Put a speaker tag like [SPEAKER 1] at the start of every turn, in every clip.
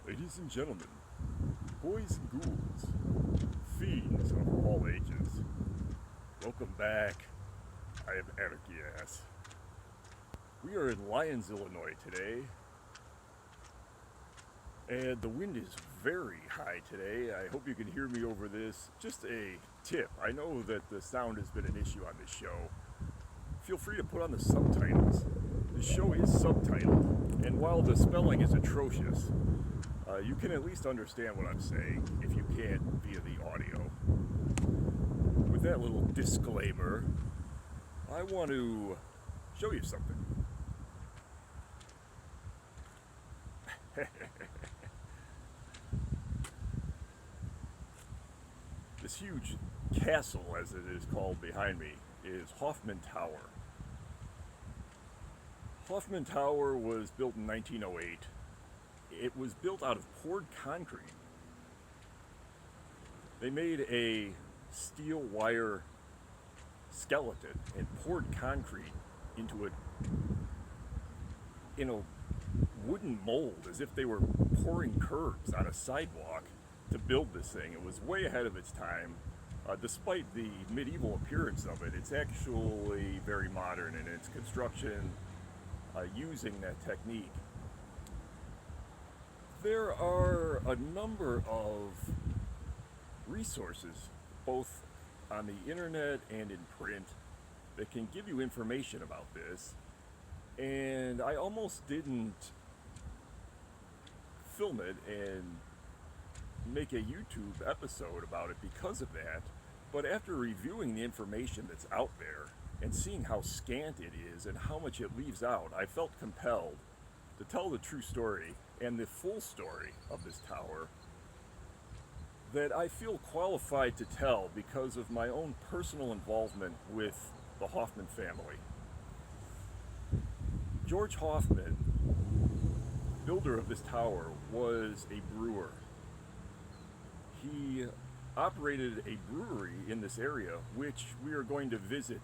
[SPEAKER 1] Ladies and gentlemen, boys and ghouls, fiends of all ages, welcome back. I am Anarchy Ass. We are in Lyons, Illinois today, and the wind is very high today. I hope you can hear me over this. Just a tip, I know that the sound has been an issue on this show. Feel free to put on the subtitles. The show is subtitled, and while the spelling is atrocious, you can at least understand what I'm saying if you can't via the audio. With that little disclaimer, I want to show you something. This huge castle, as it is called behind me, is Hoffman Tower. Hoffman Tower was built in 1908. It was built out of poured concrete. They made a steel wire skeleton and poured concrete into it in a wooden mold, as if they were pouring curbs on a sidewalk to build this thing. It was way ahead of its time. Despite the medieval appearance of it, it's actually very modern in its construction, using that technique. There are a number of resources, both on the internet and in print, that can give you information about this. And I almost didn't film it and make a YouTube episode about it because of that. But after reviewing the information that's out there and seeing how scant it is and how much it leaves out, I felt compelled to tell the true story and the full story of this tower that I feel qualified to tell because of my own personal involvement with the Hoffman family. George Hoffman, builder of this tower, was a brewer. He operated a brewery in this area, which we are going to visit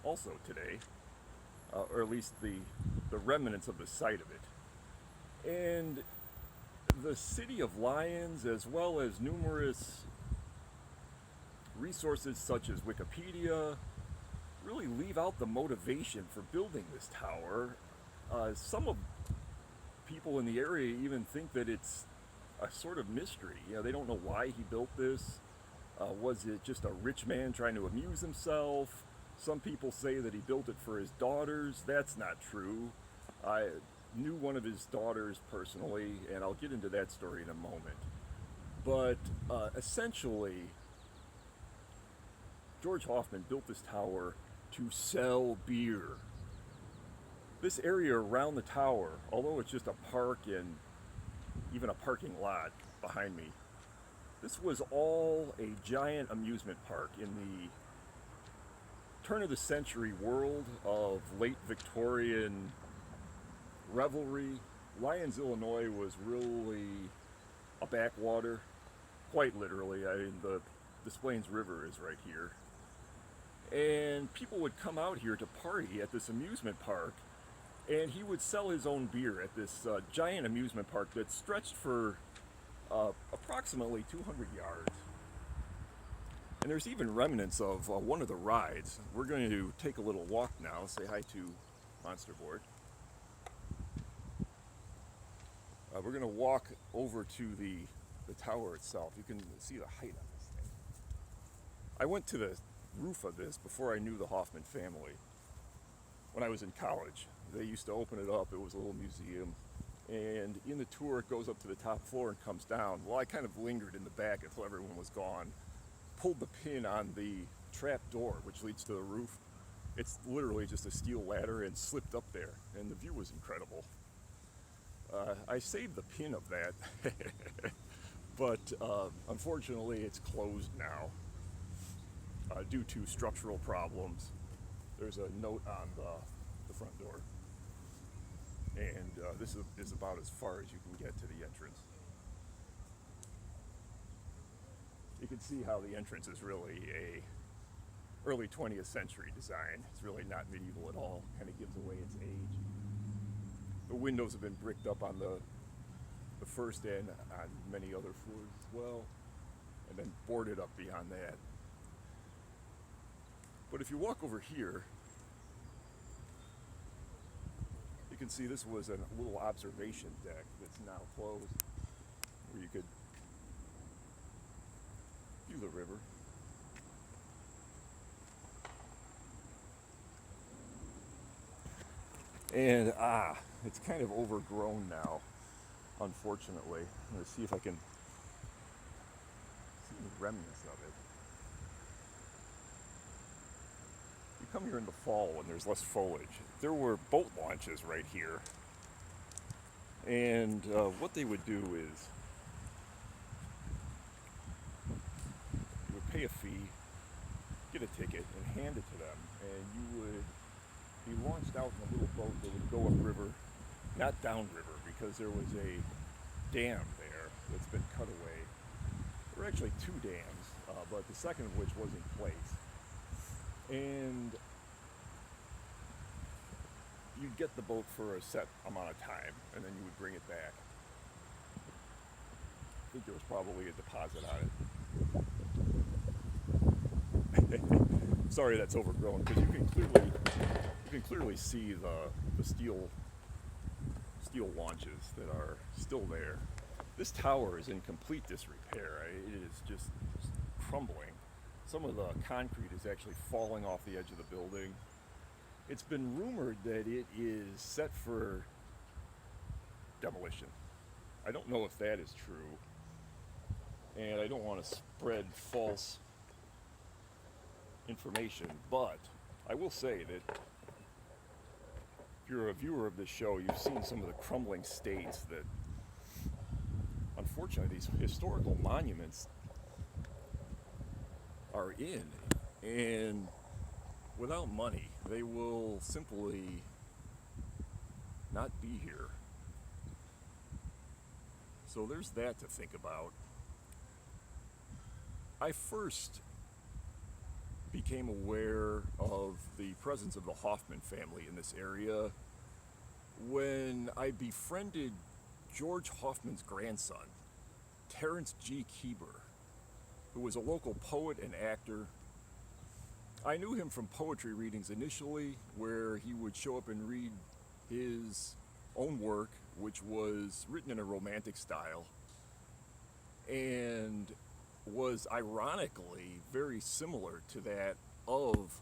[SPEAKER 1] also today, or at least the remnants of the site of it. And the city of Lyons, as well as numerous resources such as Wikipedia, really leave out the motivation for building this tower. Some of people in the area even think that it's a sort of mystery. They don't know why he built this. Was it just a rich man trying to amuse himself? Some people say that he built it for his daughters. That's not true. I knew one of his daughters personally, and I'll get into that story in a moment. But essentially, George Hoffman built this tower to sell beer. This area around the tower, although it's just a park and even a parking lot behind me, this was all a giant amusement park in the turn of the century world of late Victorian revelry. Lyons, Illinois was really a backwater, quite literally. The Des Plaines River is right here. And people would come out here to party at this amusement park, and he would sell his own beer at this giant amusement park that stretched for approximately 200 yards. And there's even remnants of one of the rides. We're going to take a little walk now, say hi to Monster Board. We're going to walk over to the tower itself. You can see the height on this thing. I went to the roof of this before I knew the Hoffman family. When I was in college, they used to open it up. It was a little museum. And in the tour, it goes up to the top floor and comes down. Well, I kind of lingered in the back until everyone was gone. Pulled the pin on the trap door, which leads to the roof. It's literally just a steel ladder, and slipped up there. And the view was incredible. I saved the pin of that, but unfortunately it's closed now due to structural problems. There's a note on the front door, and this is about as far as you can get to the entrance. You can see how the entrance is really a early 20th century design. It's really not medieval at all. Kind of gives away its age. The windows have been bricked up on the first and on many other floors as well, and then boarded up beyond that. But if you walk over here, you can see this was a little observation deck that's now closed, where you could view the river. And it's kind of overgrown now, unfortunately. I'm going to see if I can see any remnants of it. You come here in the fall when there's less foliage. There were boat launches right here. And what they would do is you would pay a fee, get a ticket, and hand it to them. And you would be launched out in a little boat that would go upriver, not downriver, because there was a dam there that's been cut away. There were actually two dams, but the second of which was in place. And you'd get the boat for a set amount of time, and then you would bring it back. I think there was probably a deposit on it. Sorry that's overgrown, because you can clearly see the steel launches that are still there. This tower is in complete disrepair. It is just crumbling. Some of the concrete is actually falling off the edge of the building. It's been rumored that it is set for demolition. I don't know if that is true, and I don't want to spread false information, but I will say that if you're a viewer of this show, you've seen some of the crumbling states that, unfortunately, these historical monuments are in. And without money, they will simply not be here. So there's that to think about. I first became aware of the presence of the Hoffman family in this area when I befriended George Hoffman's grandson, Terrence G. Keeber, who was a local poet and actor. I knew him from poetry readings initially, where he would show up and read his own work, which was written in a romantic style, and was ironically very similar to that of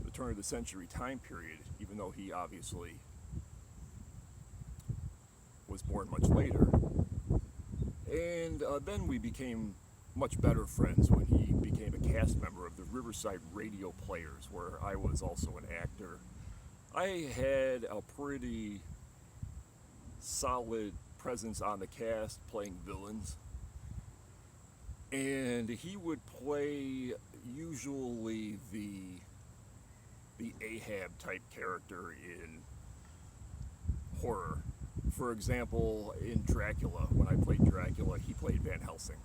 [SPEAKER 1] the turn of the century time period, even though he obviously was born much later. And then we became much better friends when he became a cast member of the Riverside Radio Players, where I was also an actor. I had a pretty solid presence on the cast playing villains. And he would play usually the Ahab type character in horror. For example, in Dracula, when I played Dracula, he played Van Helsing.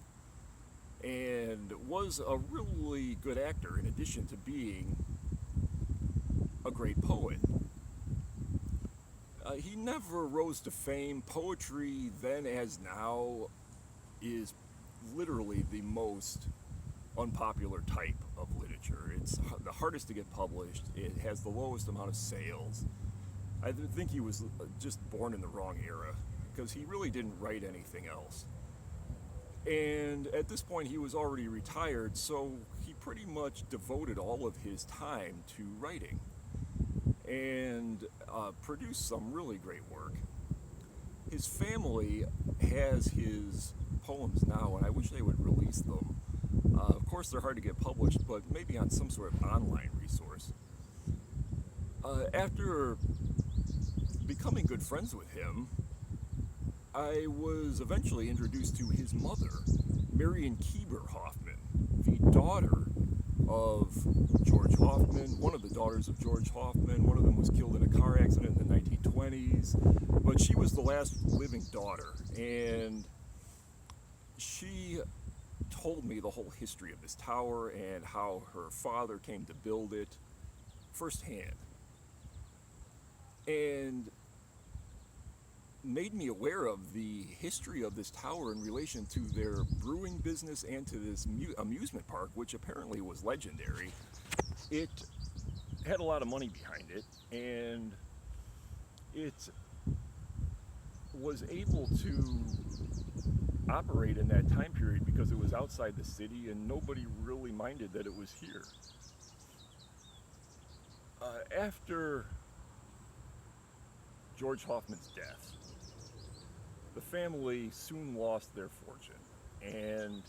[SPEAKER 1] And was a really good actor in addition to being a great poet. He never rose to fame. Poetry, then as now, is literally the most unpopular type of literature. It's the hardest to get published. It has the lowest amount of sales. I think he was just born in the wrong era, because he really didn't write anything else. And at this point he was already retired, so he pretty much devoted all of his time to writing and produced some really great work. His family has his poems now, and I wish they would release them. Of course, they're hard to get published, but maybe on some sort of online resource. After becoming good friends with him, I was eventually introduced to his mother, Marion Keeber Hoffman, the daughter of George Hoffman, one of the daughters of George Hoffman. One of them was killed in a car accident in the 1920s, but she was the last living daughter, and she told me the whole history of this tower and how her father came to build it firsthand. And made me aware of the history of this tower in relation to their brewing business and to this amusement park, which apparently was legendary. It had a lot of money behind it, and it was able to operate in that time period because it was outside the city and nobody really minded that it was here. After George Hoffman's death, the family soon lost their fortune, and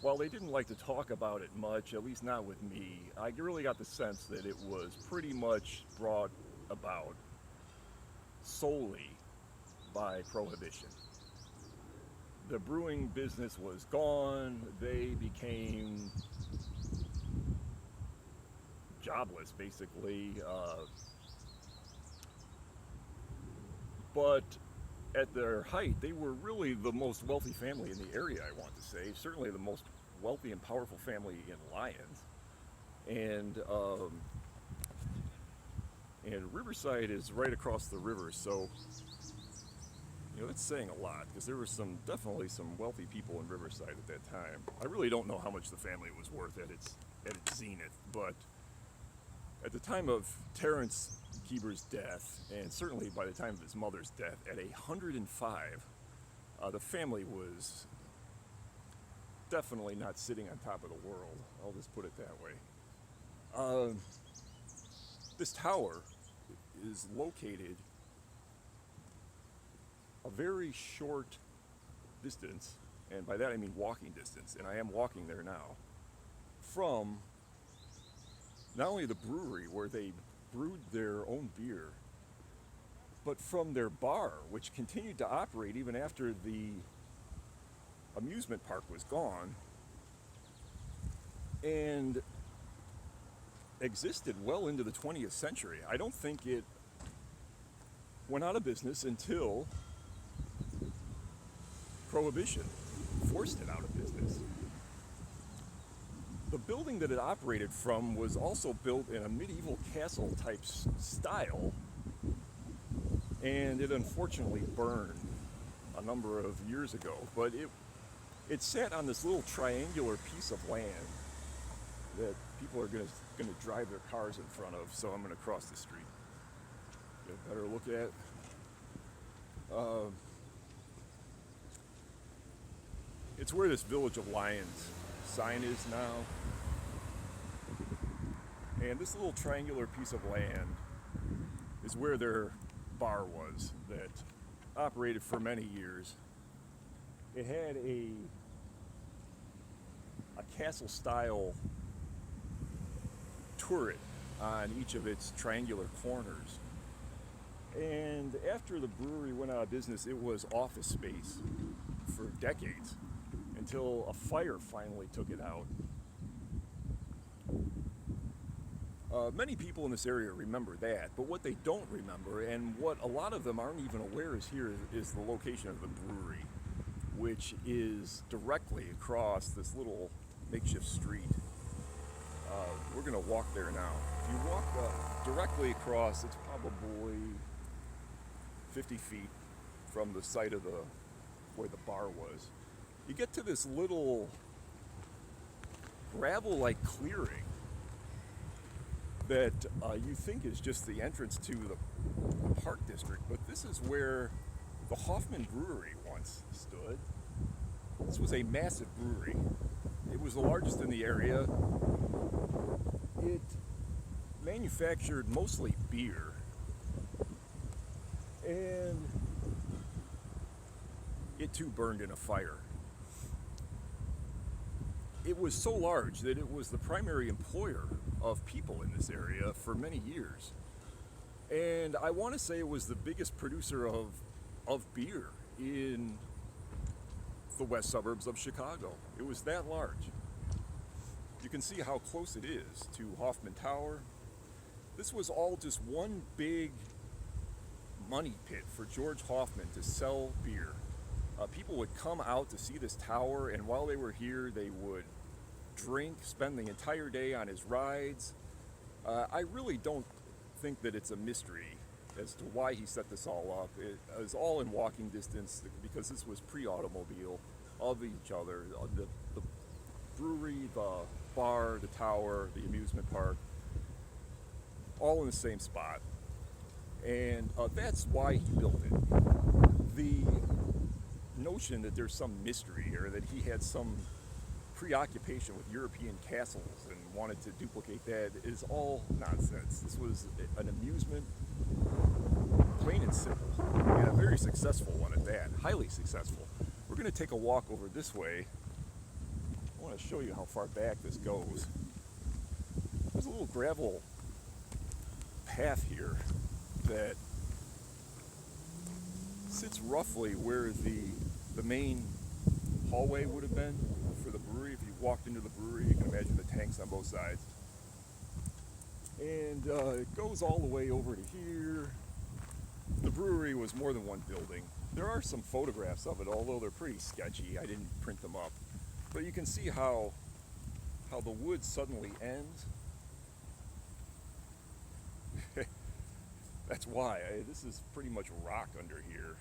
[SPEAKER 1] while they didn't like to talk about it much, at least not with me, I really got the sense that it was pretty much brought about solely by prohibition. The brewing business was gone. They became jobless, basically. But at their height, they were really the most wealthy family in the area, I want to say. Certainly the most wealthy and powerful family in Lyons. And Riverside is right across the river, so it's saying a lot, because there were definitely some wealthy people in Riverside at that time. I really don't know how much the family was worth at its zenith, but at the time of Terrence Keeber's death, and certainly by the time of his mother's death, at 105, the family was definitely not sitting on top of the world. I'll just put it that way. This tower is located a very short distance, and by that I mean walking distance, and I am walking there now, from not only the brewery where they brewed their own beer, but from their bar, which continued to operate even after the amusement park was gone, and existed well into the 20th century. I don't think it went out of business until Prohibition forced it out of business. The building that it operated from was also built in a medieval castle type style, and it unfortunately burned a number of years ago. But it sat on this little triangular piece of land that people are going to drive their cars in front of, so I'm going to cross the street, get a better look at. It's where this Village of Lyons sign is now. And this little triangular piece of land is where their bar was that operated for many years. It had a castle-style turret on each of its triangular corners. And after the brewery went out of business, it was office space for decades, until a fire finally took it out. Many people in this area remember that, but what they don't remember, and what a lot of them aren't even aware is the location of the brewery, which is directly across this little makeshift street. We're going to walk there now. If you walk directly across, it's probably 50 feet from the site of where the bar was. You get to this little gravel-like clearing that you think is just the entrance to the park district, but this is where the Hoffman Brewery once stood. This was a massive brewery. It was the largest in the area. It manufactured mostly beer, and it too burned in a fire. It was so large that it was the primary employer of people in this area for many years. And I want to say it was the biggest producer of beer in the west suburbs of Chicago. It was that large. You can see how close it is to Hoffman Tower. This was all just one big money pit for George Hoffman to sell beer. People would come out to see this tower, and while they were here, they would drink, spend the entire day on his rides. I really don't think that it's a mystery as to why he set this all up. It was all in walking distance because this was pre-automobile of each other. The brewery, the bar, the tower, the amusement park, all in the same spot. And that's why he built it. The notion that there's some mystery here, that he had some preoccupation with European castles and wanted to duplicate that, is all nonsense. This was an amusement, plain and simple, and a very successful one at that, highly successful. We're going to take a walk over this way. I want to show you how far back this goes. There's a little gravel path here that sits roughly where the main hallway would have been for the brewery. If you walked into the brewery, you can imagine the tanks on both sides. And it goes all the way over to here. The brewery was more than one building. There are some photographs of it, although they're pretty sketchy. I didn't print them up. But you can see how the wood suddenly ends. That's why. This is pretty much rock under here.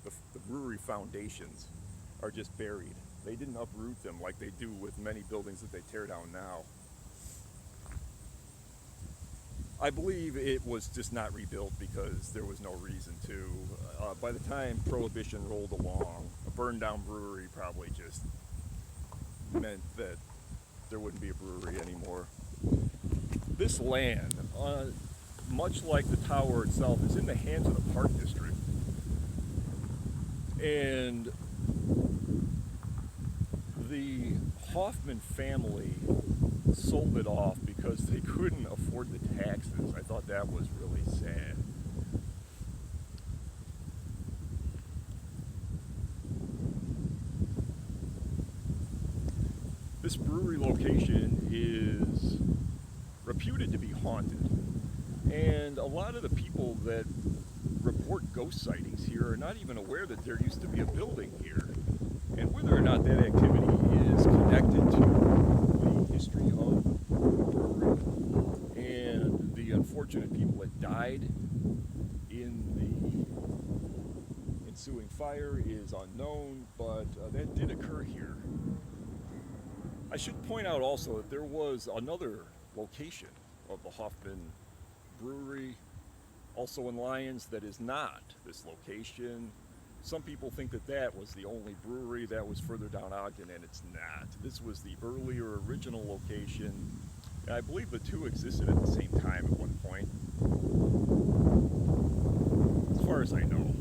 [SPEAKER 1] The brewery foundations are just buried. They didn't uproot them like they do with many buildings that they tear down now. I believe it was just not rebuilt because there was no reason to. By the time Prohibition rolled along, a burned down brewery probably just meant that there wouldn't be a brewery anymore. This land, much like the tower itself, is in the hands of the Park District. And the Hoffman family sold it off because they couldn't afford the taxes. I thought that was really sad. This brewery location is reputed to be haunted, and a lot of the people that report ghost sightings here are not even aware that there used to be a building here, and whether or not that activity is connected to the history of the brewery and the unfortunate people that died in the ensuing fire is unknown, but that did occur here. I should point out also that there was another location of the Hoffman Brewery, also in Lyons, that is not this location. Some people think that that was the only brewery that was further down Ogden, and it's not. This was the earlier original location, and I believe the two existed at the same time at one point, as far as I know.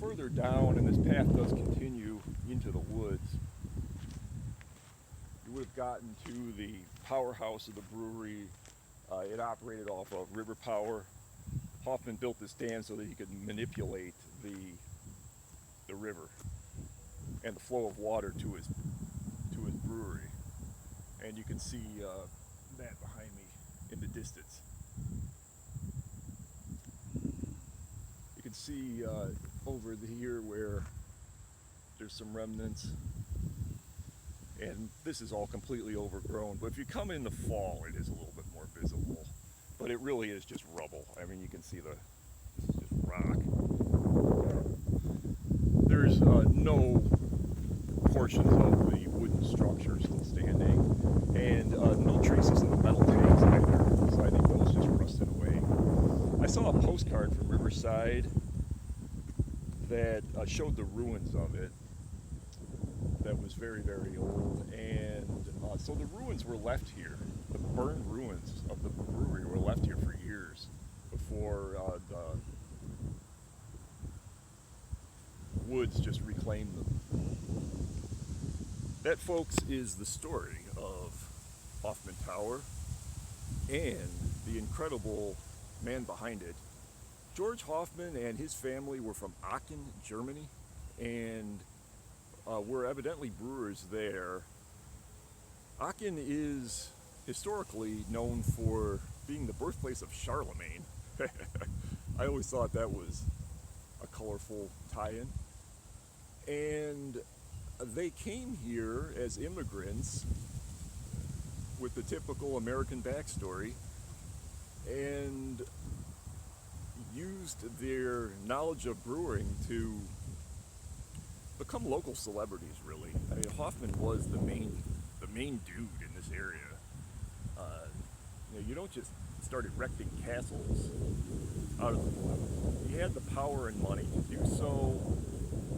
[SPEAKER 1] Further down, and this path does continue into the woods, you would have gotten to the powerhouse of the brewery. It operated off of river power. Hoffman built this dam so that he could manipulate the river and the flow of water to his brewery. And you can see that behind me in the distance. You can see over here where there's some remnants, and this is all completely overgrown. But if you come in the fall, it is a little bit more visible. But it really is just rubble. I mean, you can see this is just rock. There's no portions of the wooden structure still standing, and no traces of the metal tanks either. So I think those just rusted away. I saw a postcard from Riverside that showed the ruins of it. That was very, very old, and so the ruins were left here. The burned ruins of the brewery were left here for years before the woods just reclaimed them. That, folks, is the story of Hoffman Tower and the incredible man behind it. George Hoffman and his family were from Aachen, Germany, and were evidently brewers there. Aachen is historically known for being the birthplace of Charlemagne. I always thought that was a colorful tie-in. And they came here as immigrants with the typical American backstory and used their knowledge of brewing to become local celebrities, really. I mean, Hoffman was the main dude in this area. You don't just start erecting castles out of the blue. He had the power and money to do so.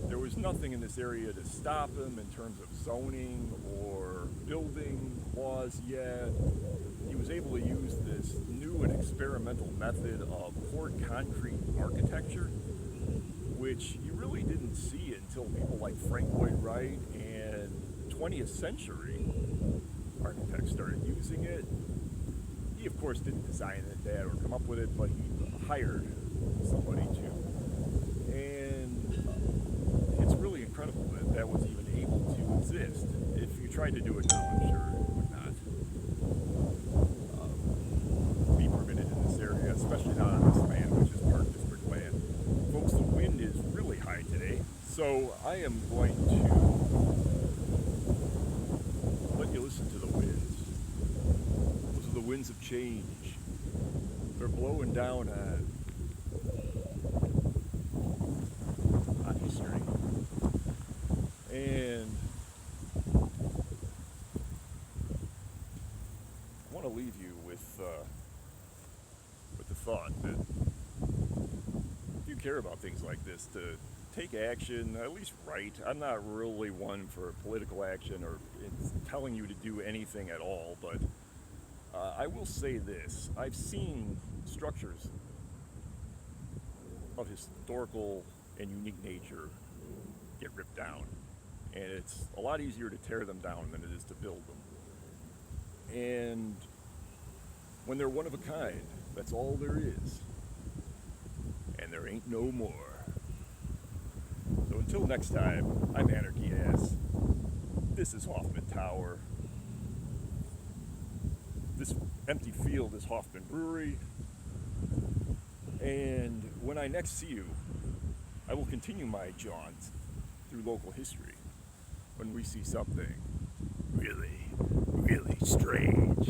[SPEAKER 1] There was nothing in this area to stop him in terms of zoning or building laws yet. He was able to use this new and experimental method of poured concrete architecture, which you really didn't see until people like Frank Lloyd Wright and 20th century architects started using it. He, of course, didn't design it or come up with it, but he hired somebody to. And it's really incredible that that was even able to exist. If you tried to do it now, I'm sure it would not be permitted in this area, especially not on this land, which is Park District land. Folks, the wind is really high today, so I am going to let you listen to the winds. Those are the winds of change. They're blowing down on history. And I want to leave you with the thought that if you care about things like this, to take action, at least write. I'm not really one for political action or telling you to do anything at all, but I will say this. I've seen structures of historical and unique nature get ripped down, and it's a lot easier to tear them down than it is to build them. And when they're one of a kind, that's all there is, and there ain't no more. So until next time, I'm Anarchy Ass. This is Hoffman Tower. This empty field is Hoffman Brewery. And when I next see you, I will continue my jaunt through local history when we see something really, really strange.